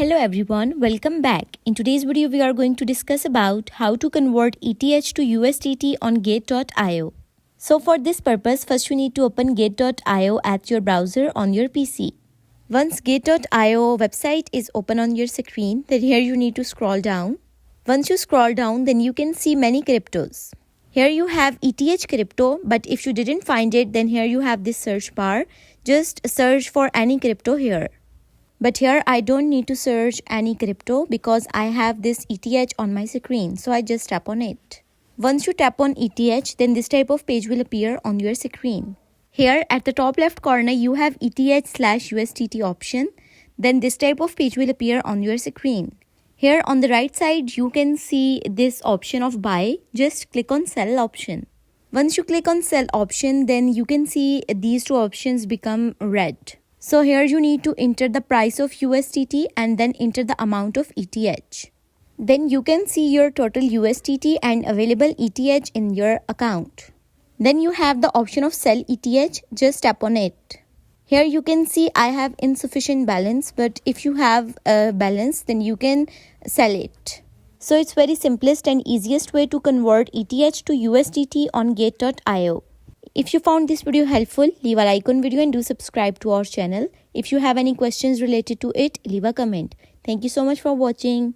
Hello everyone, welcome back. In today's video, we are going to discuss about how to convert ETH to USDT on Gate.io. So for this purpose, first you need to open Gate.io at your browser on your PC. Once Gate.io website is open on your screen, then here you need to scroll down. Once you scroll down, then you can see many cryptos. Here you have ETH crypto, but if you didn't find it, then here you have this search bar. Just search for any crypto here. But here I don't need to search any crypto because I have this ETH on my screen. So I just tap on it. Once you tap on ETH, then this type of page will appear on your screen. Here at the top left corner, you have ETH/USDT option. Then this type of page will appear on your screen. Here on the right side, you can see this option of buy. Just click on sell option. Once you click on sell option, then you can see these two options become red. So here you need to enter the price of USDT and then enter the amount of ETH. Then you can see your total USDT and available ETH in your account. Then you have the option of sell ETH, just tap on it. Here you can see I have insufficient balance, but if you have a balance, then you can sell it. So it's very simplest and easiest way to convert ETH to USDT on Gate.io. If you found this video helpful, leave a like on video and do subscribe to our channel. If you have any questions related to it, leave a comment. Thank you so much for watching.